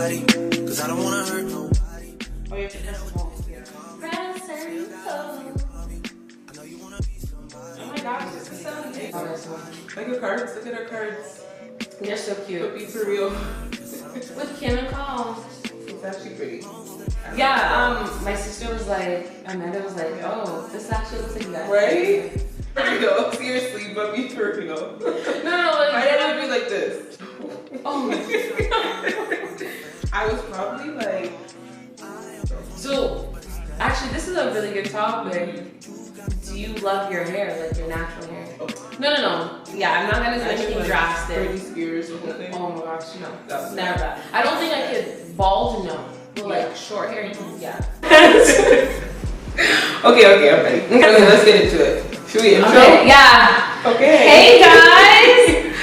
nobody, cause I don't wanna hurt nobody. Oh, you have to press the wall. Oh my gosh, this is so cute. Look at cards. Look at our cards. They're so cute. Could be for real. With Kim and Cole. It's actually pretty. Yeah, my sister was like, Amanda was like, oh, this actually looks like that. Right? For real. Seriously, but be for real. No, like, I don't want to be like this. oh. I was probably like. So, actually, this is a really good topic. Do you love your hair, like your natural hair? Oh. No. Yeah, I'm not gonna do anything Like drastic. Britney Spears, the whole thing. Oh my gosh, no. That's Never. I don't think I could bald, no. But like short hair, yeah. Okay, I'm ready. Okay, let's get into it. Should we intro? Okay, yeah. Okay. Hey guys!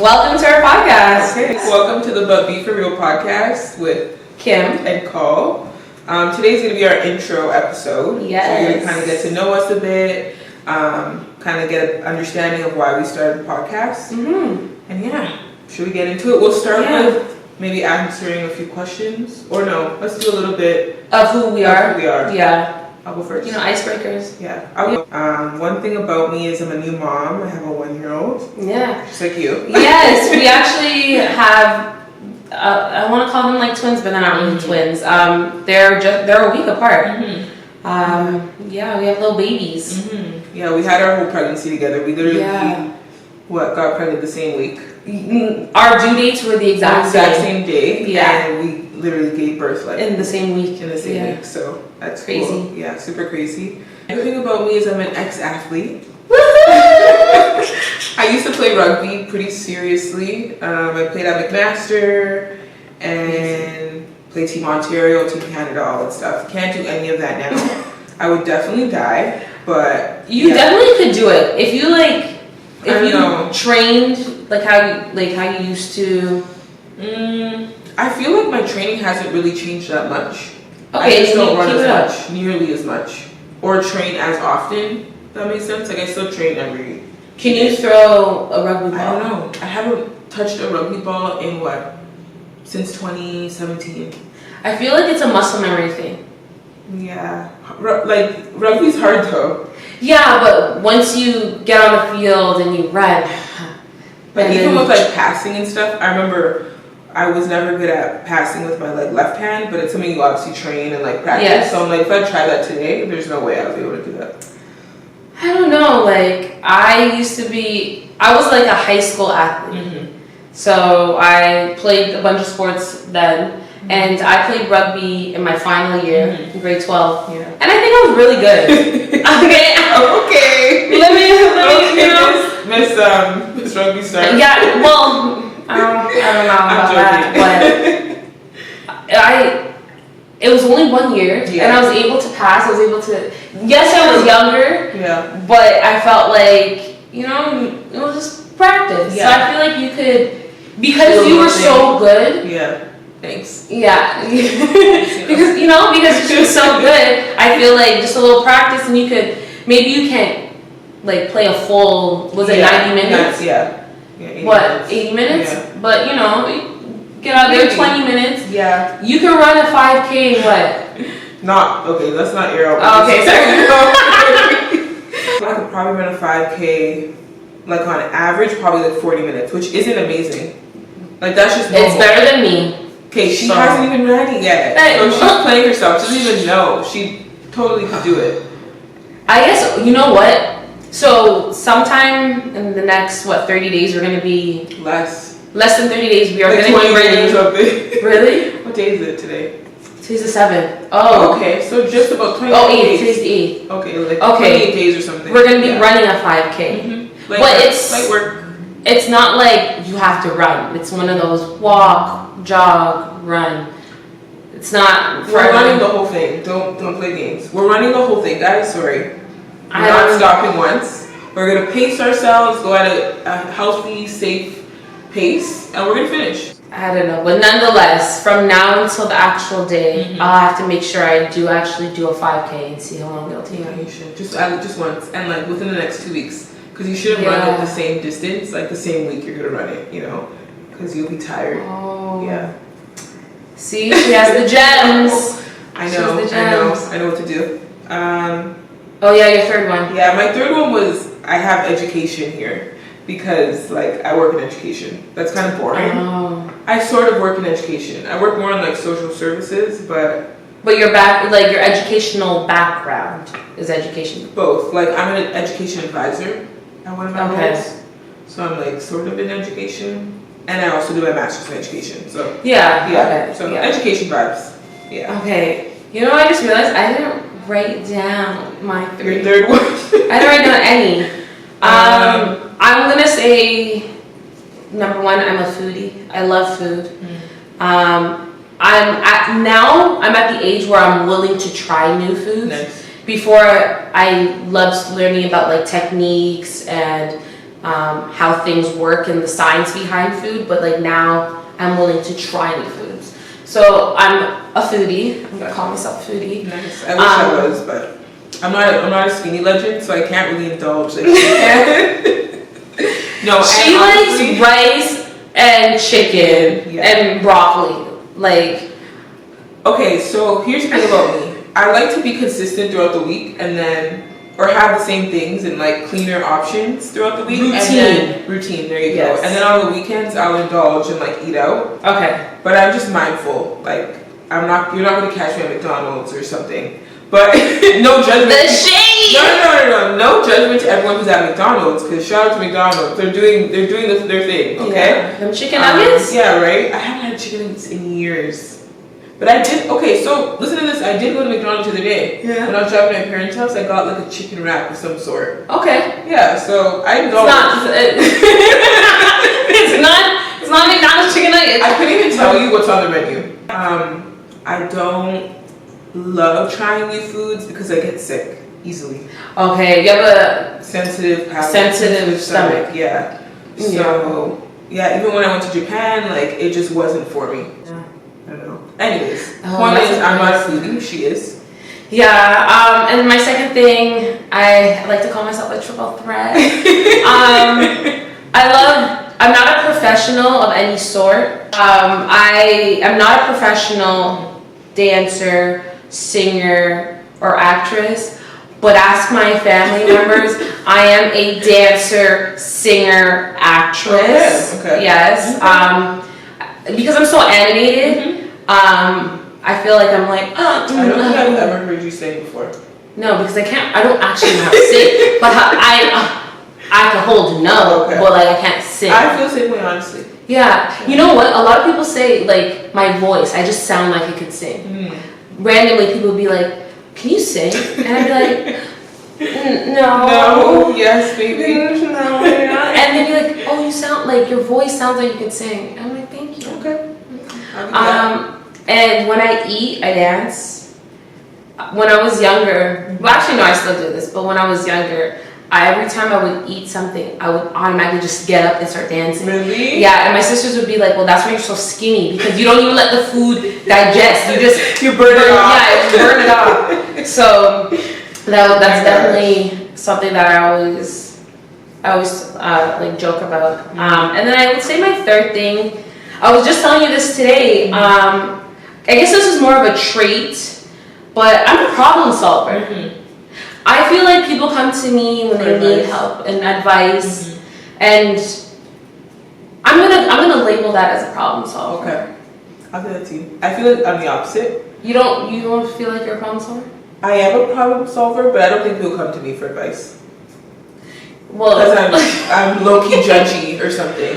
Welcome to our podcast. Okay. Welcome to the But Be For Real podcast with Kim and Cole. Today's going to be our intro episode. Yes. So you're going to kind of get to know us a bit, kind of get an understanding of why we started the podcast. Mm-hmm. And yeah, should we get into it? We'll start with maybe answering a few questions. Or no, let's do a little bit of who we are. Yeah. I'll go first. You know, icebreakers. Yeah. I'll go. One thing about me is I'm a new mom. I have a 1-year-old. Yeah. Just like you. Yes, we actually have. I want to call them like twins, but they're not really twins. They're a week apart. Mm-hmm. Yeah, we have little babies. Mm-hmm. Yeah, we had our whole pregnancy together. We literally got pregnant the same week. Our due dates were the exact same day. Yeah. And we literally gave birth like in the same week. In the same week. So that's crazy. Cool. Yeah, super crazy. The thing about me is I'm an ex-athlete. I used to play rugby pretty seriously. I played at McMaster and played Team Ontario, Team Canada, all that stuff. Can't do any of that now. I would definitely die, but you definitely could do it if you like. If you trained like how you used to. I feel like my training hasn't really changed that much. Okay, I just don't run as much, nearly as much, or train as often. That makes sense. Like I still train every. Can you throw a rugby ball? I don't know. I haven't touched a rugby ball in since 2017. I feel like it's a muscle memory thing. Yeah, like rugby's hard though. Yeah, but once you get on the field and you run, like even with like passing and stuff, I remember I was never good at passing with my like left hand, but it's something you obviously train and like practice. Yes. So I'm like, if I try that today, there's no way I'll be able to do that. I don't know. Like I was like a high school athlete. Mm-hmm. So I played a bunch of sports then. And I played rugby in my final year, in grade 12. Yeah. And I think I was really good. Okay. Let me, you know. Miss Rugby Star. Yeah, well, I don't know about that, but it was only 1 year, and I was able to pass. I was able to, yes, I was younger, but I felt like, you know, it was just practice. Yeah. So I feel like you could, because you were so good. Yeah. Thanks. Yeah, because she was so good. I feel like just a little practice, and you can like play a full. Was it 90 minutes? Yeah. 80 minutes? Yeah. But get out there 20 minutes. Yeah. You can run a 5K in what? Let's not air out. Okay, I could probably run a 5K, like on average, probably like 40 minutes, which isn't amazing. Like that's just normal. It's better than me. Okay, she hasn't even run it yet. So she's playing herself. She doesn't even know. She totally could do it. I guess, you know what? So sometime in the next, 30 days, we're going to be... Less than 30 days, we are like going to be ready. Something. Really? What day is it today? Today's the 7th. Oh, okay. So just about 28 days. Today's the 8th. Okay, like 28 days or something. We're going to be running a 5K. Mm-hmm. But it's... Light work. It's not like you have to run. It's one of those walk, jog, run. It's not. We're running the whole thing. Don't play games. We're running the whole thing, guys. Sorry. We're not stopping once. We're gonna pace ourselves, go at a healthy, safe pace, and we're gonna finish. I don't know, but nonetheless, from now until the actual day, I'll have to make sure I do actually do a 5K and see how long it'll take. Yeah, you should. Just once, and like within the next 2 weeks. Because you shouldn't run at the same distance, like the same week you're going to run it, because you'll be tired. Oh. Yeah. See, she has the gems. I She know, has the I know, gems. I know what to do. Oh yeah, your third one. Yeah, my third one was I have education here because like I work in education. That's kind of boring. Oh. I sort of work in education. I work more in like social services, but But your your educational background is education. both. Like I'm an education advisor at one of my Okay. roles. So I'm like sort of in education. And I also do my master's in education. So Yeah. yeah. Okay. So yeah. education vibes. Yeah. Okay. You know, I just realized I didn't write down my Your three. third one. I didn't write down any. I'm gonna say number one. I'm a foodie. I love food. I'm at the age where I'm willing to try new foods. Nice. Before I loved learning about like techniques and how things work and the science behind food, but like now I'm willing to try new foods. So I'm a foodie. I'm gonna call myself a foodie. Nice. I wish I was, but I'm not a skinny legend, so I can't really indulge like she can. No, She and likes honestly- rice and chicken Yeah. and broccoli. Like, Okay, so here's the thing about me. I like to be consistent throughout the week and then, or have the same things and like cleaner options throughout the week. And then, routine, there you Yes. go. And then on the weekends, I'll indulge and like eat out. okay. But I'm just mindful. Like, you're not gonna catch me at McDonald's or something. But no judgment. The shade! No judgment to everyone who's at McDonald's, because shout out to McDonald's. They're doing their thing, okay? Yeah. Them chicken nuggets? Yeah, right? I haven't had chicken nuggets in years. But I did, okay, so listen to this. I did go to McDonald's the other day. Yeah. When I was driving to my parents' house, I got like a chicken wrap of some sort. Okay. Yeah, so I It's indulged. not, it's not McDonald's chicken nuggets. I couldn't even tell you what's on the menu. I don't love trying new foods because I get sick easily. Okay, you have a Sensitive palate. Sensitive stomach. Yeah. So, yeah, even when I went to Japan, like, it just wasn't for me. Yeah. I don't know. Anyways, Oh, point that's is, I'm not a nice. foodie. She is. Yeah, and my second thing, I like to call myself a triple threat. I'm not a professional of any sort. I am not a professional dancer, singer, or actress, but ask my family members, I am a dancer, singer, actress. Okay. Yes. Because I'm so animated, I feel like I'm like, I don't think I've ever heard you sing before. no, because I don't actually know how to sing, but I can hold a note, Okay. but like I can't sing. I feel the same way, honestly. Yeah, you know what? A lot of people say like my voice, I just sound like I could sing. Randomly, people would be like, "Can you sing?" And I'd be like, "No." No, yes, baby. No, you're not. And they'd be like, "Oh, you sound like your voice sounds like you could sing." I'm like, "Thank you." Okay. I'll do that. And when I eat, I dance. When I was younger, well, actually, no, I still do this. But when I was younger, every time I would eat something, I would automatically just get up and start dancing. Really? Yeah, and my sisters would be like, "Well, that's why you're so skinny because you don't even let the food digest. You just You burn it off. Yeah, you burn it off." So that's gosh. definitely something that I always like joke about. And then I would say my third thing. I was just telling you this today. I guess this is more of a trait, but I'm a problem solver. I feel like people come to me when they need help and advice, and I'm gonna label that as a problem solver. Okay. I'll do that too. I feel like I'm the opposite. You don't feel like you're a problem solver? I am a problem solver, but I don't think people come to me for advice. Well, Because I'm low-key judgy or something.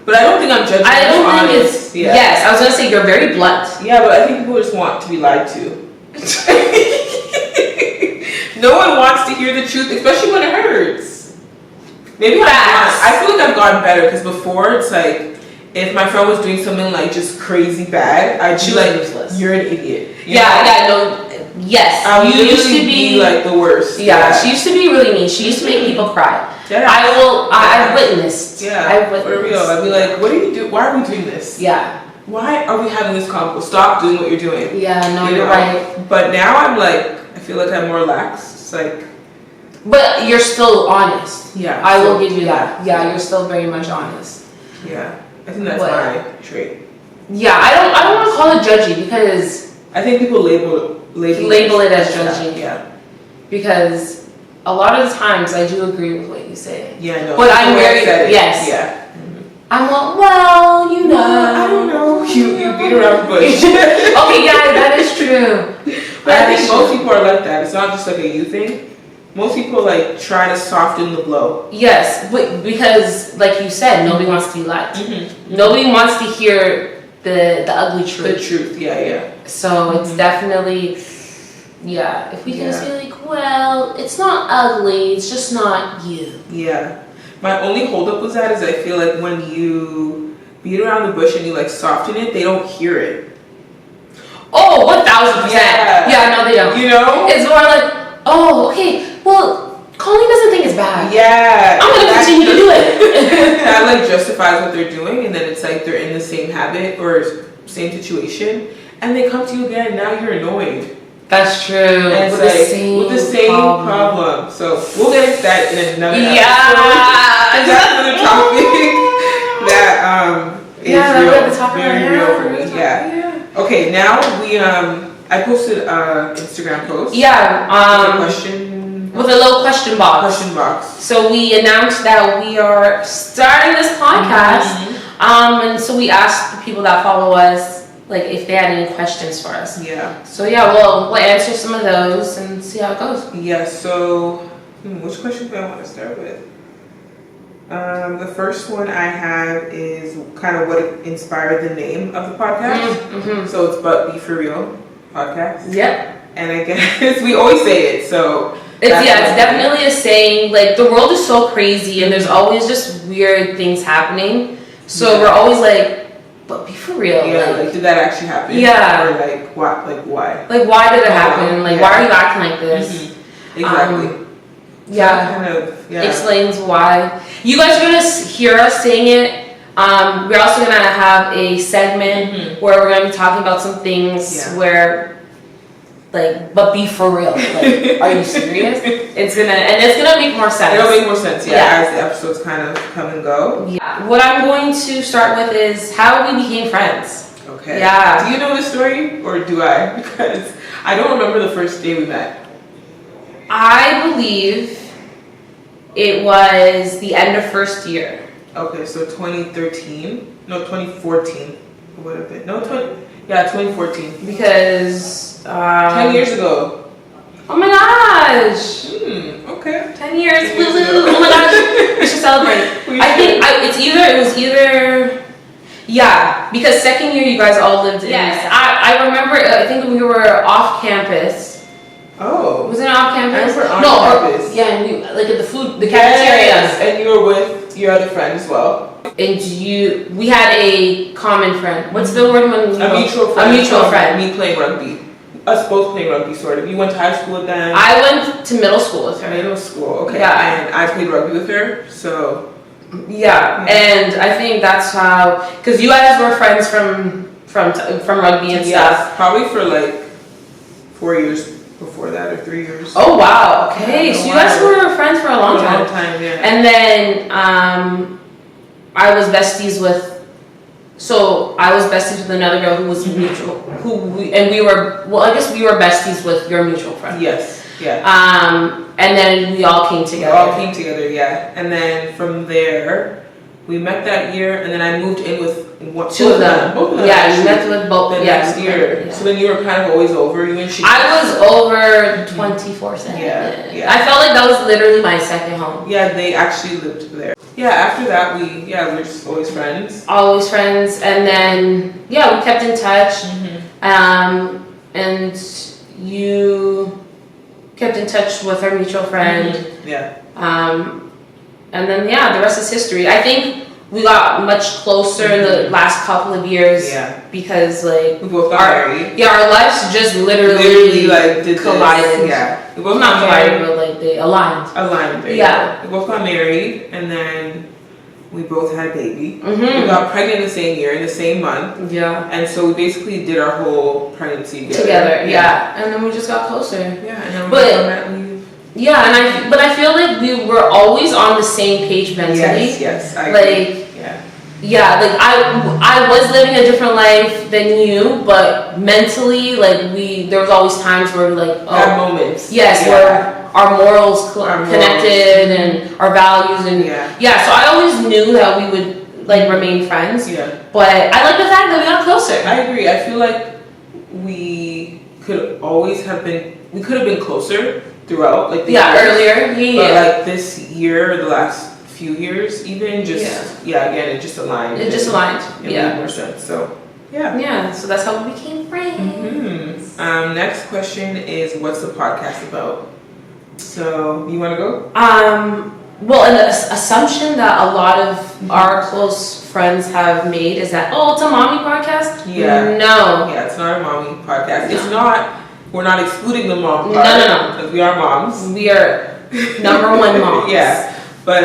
But I don't think I'm judgy. I don't I'm think honest. it's. Yes, I was gonna say you're very blunt. Yeah, but I think people just want to be lied to. No one wants to hear the truth, especially when it hurts. Maybe I feel like I've gotten better because before it's like if my friend was doing something like just crazy bad, I'd be like, useless. "You're an idiot." You Yeah, know? yeah, no. Yes, I would you used to literally be like the worst. Yeah, she used to be really mean. She used to make people cry. Yeah. I've witnessed. Yeah, I've witnessed. for real. I'd be like, "What are you doing? Why are we doing this? Yeah. Why are we having this convo? Stop doing what you're doing." Yeah, no, You you're know? right. But now I'm like, I feel like I'm more lax. It's like, But you're still honest. yeah. I will so- give you that. Yeah, you're still very much honest. Yeah, I think that's What? my trait. Yeah, I don't want to call it judgy because I think people label it as judgy. Yeah. Because a lot of the times I do agree with what you say. Yeah, no. But I'm very yes. Yeah. I'm like, well, you know. I don't know. You beat around the bush. Okay, yeah, that is true. But I think most people are like that. It's not just like a you thing. Most people like try to soften the blow. Yes, but because like you said, nobody wants to be liked. Nobody wants to hear the ugly truth. The truth, yeah. So it's definitely, if we can say like, well, it's not ugly, it's just not you. Yeah. My only holdup with that is I feel like when you beat around the bush and you like soften it, they don't hear it. Oh, 1000%. Yeah, no, they don't. You know? It's more like, oh, okay, well, Colleen doesn't think it's bad. Yeah. I'm gonna continue to do it. That like justifies what they're doing, and then it's like they're in the same habit or same situation, and they come to you again. Now you're annoyed. That's true. And with, like, the same problem. So we'll get into that in another episode. That's another topic that is very real for me. Yeah. Okay, now I posted an Instagram post. With a little question box. So we announced that we are starting this podcast. And so we asked the people that follow us like if they had any questions for us. Yeah. So we'll answer some of those and see how it goes. Yeah, so which question do I want to start with? The first one I have is kind of what inspired the name of the podcast. So it's But Be For Real podcast. Yep. And I guess we always say it, so it's definitely a saying. Like the world is so crazy and there's always just weird things happening. So we're always like, but be for real. Yeah, like did that actually happen? Yeah. Or like what? Like why? Like why did it happen? Like why are you acting like this? Exactly. Explains why. You guys are gonna hear us saying it. We're also gonna have a segment where we're gonna be talking about some things where, like, but be for real. Like, are you serious? It's gonna make more sense. It'll make more sense, as the episodes kind of come and go. Yeah. What I'm going to start with is how we became friends. Okay. Yeah. Do you know the story, or do I? Because I don't remember the first day we met. I believe it was the end of first year. Okay, so 2013? No, 2014. It would have been. No, 2014. Because 10 years ago. Oh my gosh! Okay. 10 years. Oh my gosh! We should celebrate. It was either. Yeah, because second year you guys all lived in. Yes. I remember. I think we were off campus. Oh. Was it off campus? I remember on campus. Yeah, and we like at the cafeteria. Yes, and you were with your other friend as well. And we had a common friend. What's the word when a mutual friend? A mutual friend. Me playing rugby. Us both playing rugby, sort of. You went to high school with them. I went to middle school with her. Middle school, okay. Yeah. And I played rugby with her, so. Yeah, and I think that's how, because you guys were friends from rugby and stuff. Probably for like 4 years before that, or 3 years. Oh wow, okay. So you guys were friends for a long time. Yeah. And then I was besties with another girl who was mutual, we were besties with your mutual friend. Yes, yeah. And then we all came together. Yeah. And then from there, we met that year, and then I moved in with two of them. Both of them. Yeah, you met with both. The next year. Yeah. So then you were kind of always over. You and she. I was over 24/7. Yeah. I felt like that was literally my second home. Yeah, they actually lived there. Yeah. After that, we were just always friends. Always friends, and then we kept in touch. And you kept in touch with our mutual friend. Yeah. And then the rest is history. I think we got much closer in the last couple of years. Yeah. Because like we both got married. Yeah, our lives just literally like did collided. This. Yeah. We both not collided, but like they aligned. Yeah. We both got married, and then we both had a baby. We got pregnant the same year, in the same month. Yeah. And so we basically did our whole pregnancy together. Yeah. And then we just got closer. Yeah. And then but I feel like we were always on the same page mentally. Yes, I agree. yeah, like I was living a different life than you, but mentally, like there was always times where we like, Had moments. yes, where our morals connected and our values and so I always knew that we would like remain friends. Yeah. But I like the fact that we got closer. I agree. I feel like we could have been closer throughout, like the years. Earlier. But like this year, or the last few years, even just again, it just aligned. It just aligned. It made more sense. So yeah. So that's how we became friends. Mm-hmm. Next question is, what's the podcast about? So you want to go? Well, an assumption that a lot of our close friends have made is that it's a mommy podcast. Yeah. No. Yeah, it's not a mommy podcast. No. It's not. We're not excluding the mom part. No. Because we are moms. We are number one moms. Yeah. But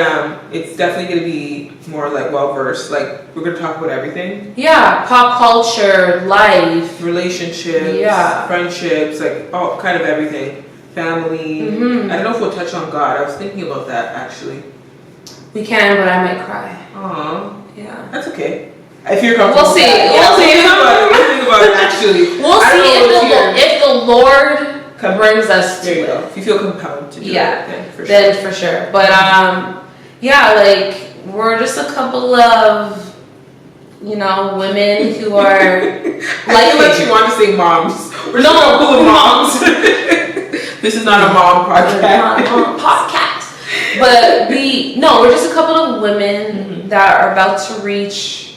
it's definitely going to be more like well-versed. Like, we're going to talk about everything. Yeah, pop culture, life. Relationships, friendships, like all kind of everything. Family. Mm-hmm. I don't know if we'll touch on God. I was thinking about that, actually. We can, but I might cry. Aww. Yeah. That's okay. If you're comfortable. We'll see. We'll think about it, actually. We'll see if the Lord brings us to it. If you feel compelled to do it, then for sure. But like we're just a couple of women who are like what you want to say, moms. We're just a couple of moms. This is not a mom podcast. Not a mom podcast. But we're just a couple of women that are about to reach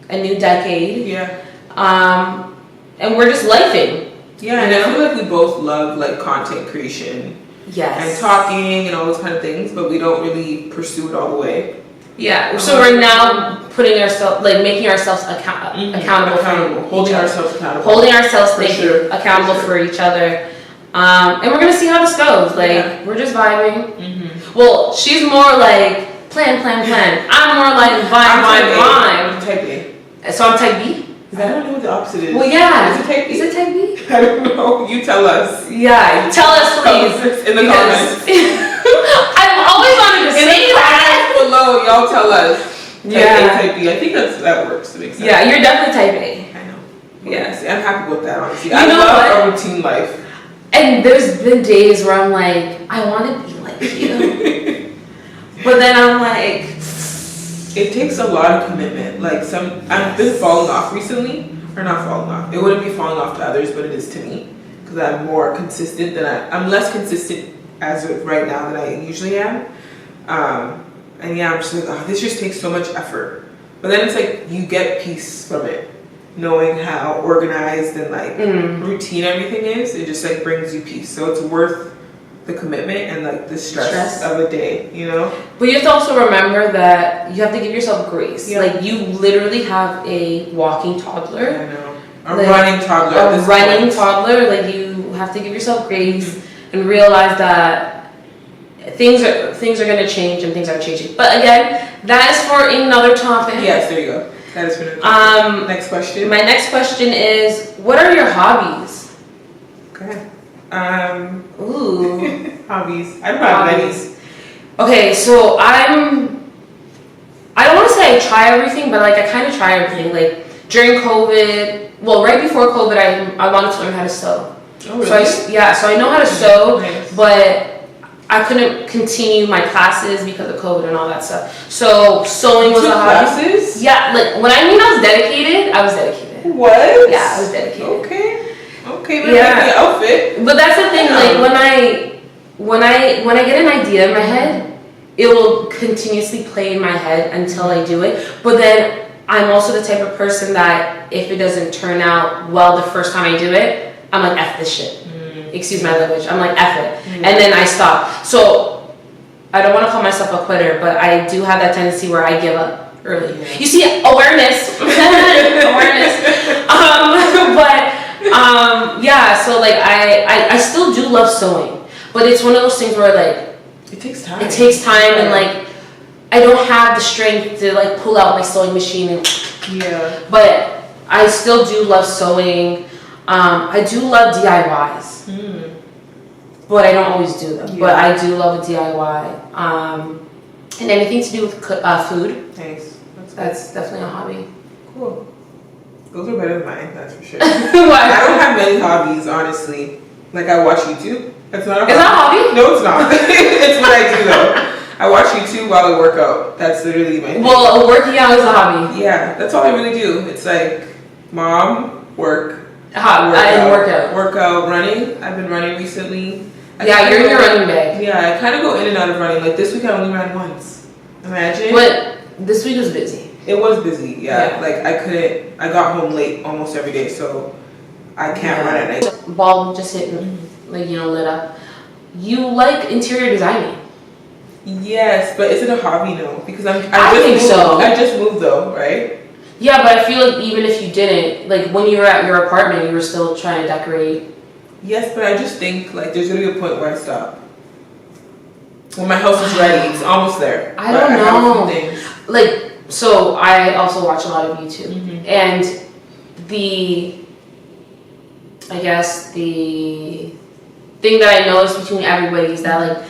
a new decade. Yeah. And we're just lifing. Yeah, and I feel like we both love like content creation. Yes. And talking and all those kind of things, but we don't really pursue it all the way. Yeah. So we're now making ourselves accountable. Holding ourselves accountable. Holding ourselves accountable for each other. And we're gonna see how this goes. Like we're just vibing. Mm-hmm. Well, she's more like plan. I'm more like vibe. I'm type A. So I'm type B. I don't know what the opposite is. Well, yeah. Is it type B? Is it type B? I don't know. You tell us. Yeah, tell us please. In the comments. I've always wanted to say that. Below, y'all tell us. Type A, type B. I think that works. It makes sense. Yeah, you're definitely type A. I know. Yes. I'm happy with that, honestly. I love a routine life. And there's been days where I'm like, I want to be like you. But then I'm like... It takes a lot of commitment. Like I've been falling off recently. Or not falling off. It wouldn't be falling off to others, but it is to me. Because I'm more consistent I'm less consistent as of right now than I usually am. And yeah, I'm just like, this just takes so much effort. But then it's like, you get peace from it. Knowing how organized and like routine everything is, it just like brings you peace. So it's worth the commitment and like the stress of a day, But you have to also remember that you have to give yourself grace. Yeah. Like you literally have a walking toddler. I know. Running toddler. Toddler. Like you have to give yourself grace and realize that things are going to change and things are changing. But again, that is for another topic. Yes, there you go. That is for another topic. Next question. My next question is, what are your hobbies? Okay. Hobbies. I don't have any. Okay, so I don't want to say I try everything, but like I kind of try everything. Like during COVID, right before COVID, I wanted to learn how to sew. Oh, really? So I know how to sew, nice. But I couldn't continue my classes because of COVID and all that stuff. So sewing was a hobby. Classes? Yeah, like when I mean I was dedicated. What? Yeah, I was dedicated. Okay, but like the outfit. But that's the thing, like when I get an idea in my head, it will continuously play in my head until I do it. But then I'm also the type of person that if it doesn't turn out well the first time I do it, I'm like, F this shit. Excuse my language. I'm like, F it. And then I stop. So I don't want to call myself a quitter, but I do have that tendency where I give up early. Yeah. You see, awareness. So like I still do love sewing, but it's one of those things where like it takes time. And like I don't have the strength to like pull out my sewing machine but I still do love sewing. I do love DIYs, but I don't always do them. But I do love a DIY. And anything to do with food. Nice. That's definitely a hobby. Cool. Those are better than mine, that's for sure. Why? I don't have many hobbies, honestly. Like, I watch YouTube. That's not a hobby. Is that a hobby? No, it's not. It's what I do, though. I watch YouTube while I work out. That's literally my thing. Well, working out is a hobby. Yeah, that's all I really do. It's like, mom, work, Workout. running. I've been running recently. You're in your running bag. Yeah, I kind of go in and out of running. Like, this week I only ran once. Imagine. But this week was busy. It was busy, yeah. Like, I got home late almost every day, so I can't run at night. Bulb just hitting, lit up. You like interior designing? Yes, but is it a hobby now? Because I just moved though, right? Yeah, but I feel like even if you didn't, like when you were at your apartment, you were still trying to decorate. Yes, but I just think like there's gonna be a point where I stop. When my house is ready, it's almost there. I don't know. Like, so I also watch a lot of YouTube, and the thing that I noticed between everybody is that like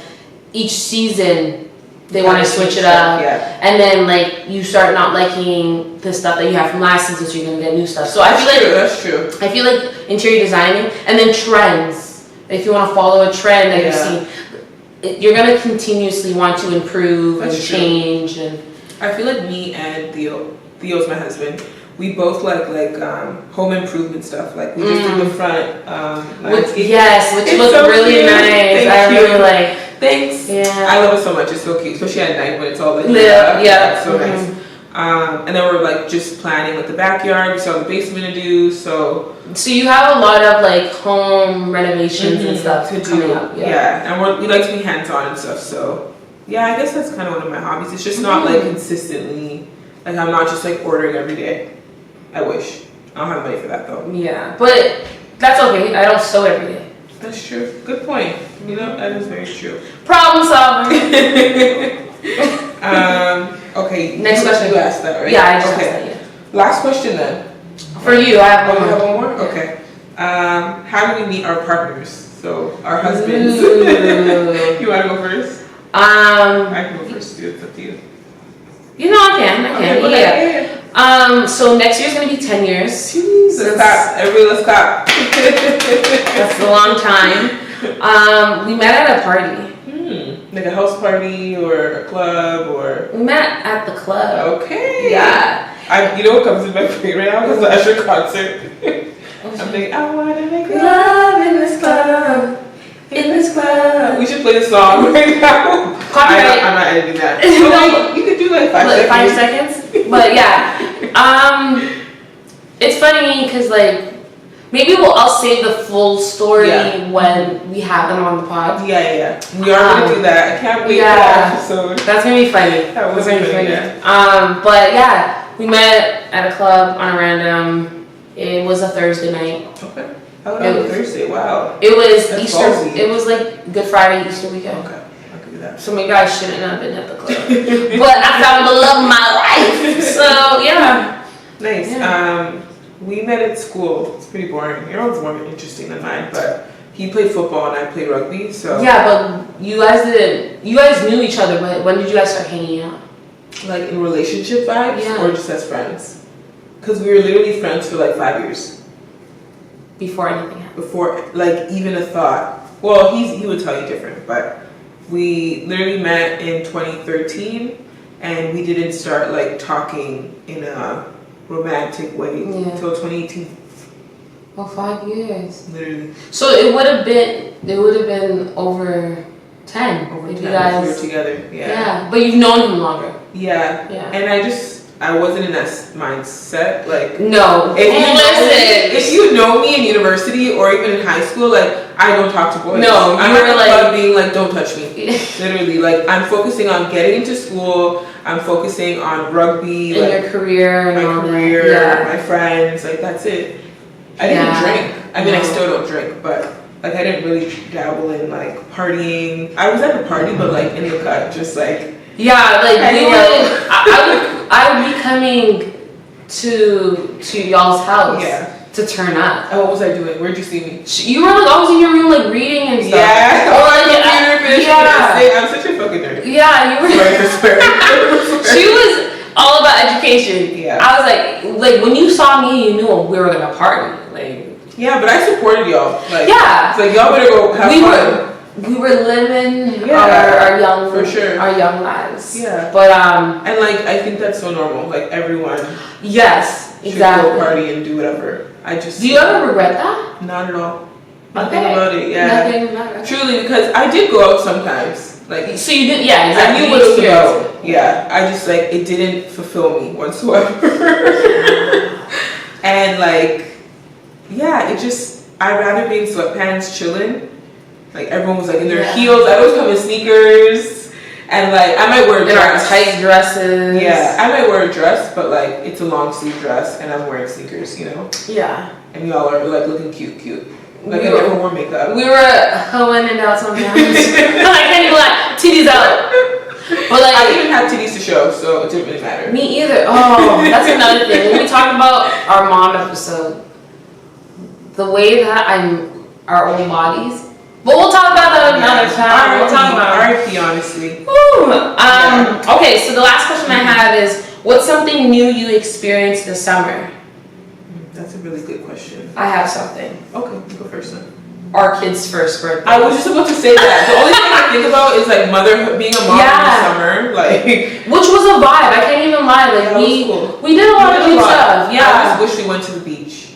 each season they want to switch it up, and then like you start not liking the stuff that you have from last season, so you're gonna get new stuff. So I feel like that's true. I feel like interior designing and then trends. If you want to follow a trend that you see, you're gonna continuously want to improve and change. And I feel like me and Theo's my husband. We both like home improvement stuff. Like we just did the front. Which looks so really cute. Nice. I really like. Thanks. Yeah. I love it so much. It's so cute, especially at night when it's all like yeah. It's so nice. And then we're like just planning like the backyard. We still have the basement to do. So you have a lot of like home renovations and stuff to do. Up. Yeah, and we like to be hands on and stuff. So yeah, I guess that's kind of one of my hobbies. It's just not like consistently. Like I'm not just like ordering every day. I wish. I don't have money for that though. Yeah, but that's okay. I don't sew every day. That's true. Good point. You know, that is very true. Problem solving. Okay. Next question. You asked that, right? Yeah, I just asked that, yeah. Last question then. For you, I have one more. You have one more? Okay. How do we meet our partners? So, our husbands. You want to go first? I can go first, too. It's up to you. You know I can. Yeah. So next year's gonna be 10 years. Let's clap. Everybody, let's clap. That's a long time. We met at a party. Like a house party or a club or? We met at the club. Okay. Yeah. You know what comes in my brain right now? Because the Usher concert. I'm thinking, I wanna make love in this club. In this club. We should play the song right now. I'm not editing that. No, you could do like 5 seconds. But yeah. It's funny because like maybe I'll save the full story when we have them on the pod. Yeah. We are gonna do that. I can't wait for that episode. That's gonna be funny. That was gonna be funny. But yeah, we met at a club on a random. It was a Thursday night. Okay. Oh, no, Thursday. Wow. It was That's Easter. Ballsy. It was like Good Friday, Easter weekend. Okay, I could do that. So maybe I shouldn't have been at the club, but I found the love of my life. So yeah. Nice. Yeah. We met at school. It's pretty boring. Your one's more interesting than mine, but he played football and I played rugby. So yeah, but you guys didn't. You guys knew each other, but when did you guys start hanging out? Like in relationship vibes, or just as friends? Because we were literally friends for like 5 years. Before anything happened. Before, like, even a thought. Well, he would tell you different, but we literally met in 2013, and we didn't start, like, talking in a romantic way until 2018. Oh, 5 years. Literally. So it would have been over 10. Over 10 if you guys, we were together, Yeah, but you've known him longer. Yeah. And I wasn't in that mindset, like no. If you know me in university or even in high school, like I don't talk to boys. No, I'm not like being like, don't touch me. Literally, like I'm focusing on getting into school. I'm focusing on rugby, and like, your career, my friends. Like that's it. I didn't drink. I mean, I still don't drink, but like I didn't really dabble in like partying. I was at a party, but like in the cut, just like. Yeah, like I would be coming to y'all's house to turn up. And what was I doing? Where'd you see me? You were like always in your room like reading and stuff. Yeah. Or like I'm such a fucking nerd. Yeah, you were. She was all about education. Yeah. I was like when you saw me, you knew we were gonna party. Like, yeah, but I supported y'all. Like, yeah, it's like y'all better go have fun. We were living Yeah, our young, for sure. our young lives. Yeah. But And like I think that's so normal. Like everyone yes, should exactly. go party and do whatever. I just Do you ever regret that? not at all. Nothing Okay. about it. Yeah. Nothing about it. Truly, because I did go out sometimes. Like So you did, yeah, I exactly. knew what it was about. Yeah. I just like it didn't fulfill me whatsoever. And like, yeah, it just I'd rather be in sweatpants chilling. Like everyone was like in their heels. I always come in sneakers, and like I might wear a In our dress. tight dresses. Yeah, I might wear a dress, but like it's a long sleeve dress, and I'm wearing sneakers, you know. Yeah. And y'all are like looking cute. Like We I were- never wore makeup. We were hoeing it out sometimes. I can't even lie, titties out. But I like, even had titties to show, so it didn't really matter. me either. Oh, that's another thing. When we talked about our mom episode, the way that our own bodies. But we'll talk about that another time. We'll talk about it. RIP, honestly. Woo. Okay, so the last question I have is, what's something new you experienced this summer? That's a really good question. I have something. Okay, you go first then. Our kid's first birthday. I was just about to say that. The only thing I think about is like motherhood, being a mom in the Yeah. summer. Like, Which was a vibe. I can't even lie. Like Yeah, that was cool. we did a lot of we did cute a lot. stuff. I Yeah. just wish we went to the beach.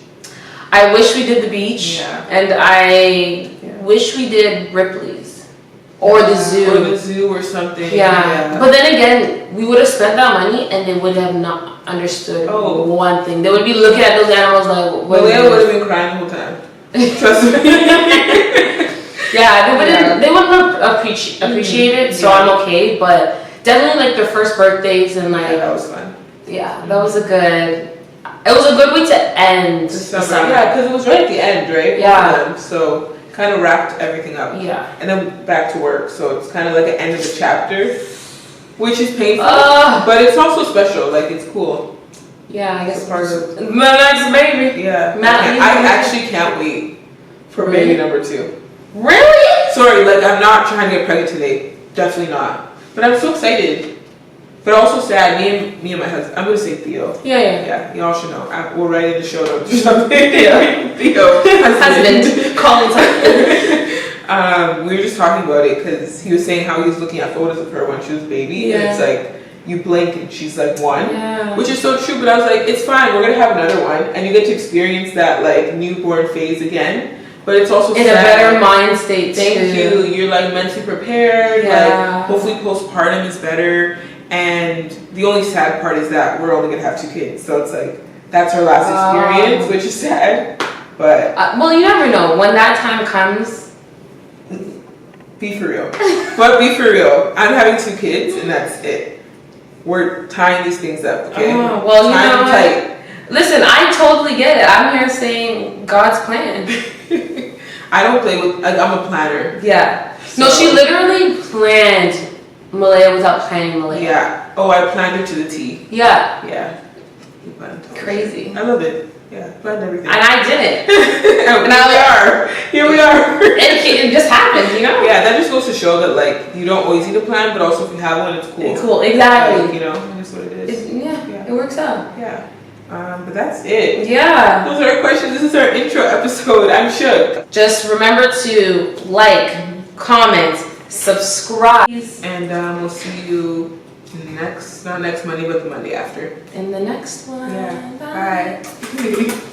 I wish we did the beach. Yeah. And I wish we did Ripley's. Or the zoo. Or the zoo or something. Yeah. But then again, we would have spent that money and they would have not understood one thing. They would be looking at those animals like, what Malia is would this? have been crying the whole time. Trust me. Yeah, they wouldn't appreciate it, so Yeah. I'm okay. But definitely like their first birthdays and like, Yeah, that was fun. yeah, that was a good. It was a good way to end the summer. Yeah, because it was right at the end, right? Yeah. Both of them. So kind of wrapped everything up. Yeah. And then back to work. So it's kind of like an end of the chapter, which is painful, but it's also special. Like it's cool. Yeah, I guess It's part of. my next baby. Yeah. Matt, I actually can't wait for baby number 2. Really? Sorry, like I'm not trying to get pregnant today. Definitely not. But I'm so excited. But also sad. Me and my husband. I'm gonna say Theo. Yeah. Yeah, y'all should know. We'll write in the show notes or something. Theo, Husband, calling time. we were just talking about it because he was saying how he was looking at photos of her when she was a baby, and it's like you blink and she's like 1, Yeah. which is so true. But I was like, it's fine. We're gonna have another one, and you get to experience that like newborn phase again. But it's also In sad. a better mind state. Thank too. you. You're like mentally prepared. Yeah. Like hopefully postpartum is better. And the only sad part is that we're only gonna have 2 kids. So it's like that's our last experience, which is sad. But well, you never know when that time comes. be for real. But be for real. I'm having 2 kids, and that's it. We're tying these things up. Okay. Oh, well, you Tie know them what? tight. Listen, I totally get it. I'm here saying God's plan. I don't play with. Like, I'm a planner. Yeah. No, So- she literally planned Malaya without planning Malaya. Yeah. Oh, I planned it to the T. Yeah. Yeah. We planned. Crazy. I love it. Yeah. Planned everything. And I did it. And now we are. Here we are. It just happened, you know? Yeah, that just goes to show that like you don't always need a plan, but also if you have one, it's cool. It's cool, exactly. Like, you know, that's what it is. Yeah, it works out. Yeah. But that's it. Yeah. Those are our questions. This is our intro episode. I'm shook. Just remember to like, comment, subscribe. And we'll see you not next Monday, but the Monday after. In the next one. Yeah. Bye.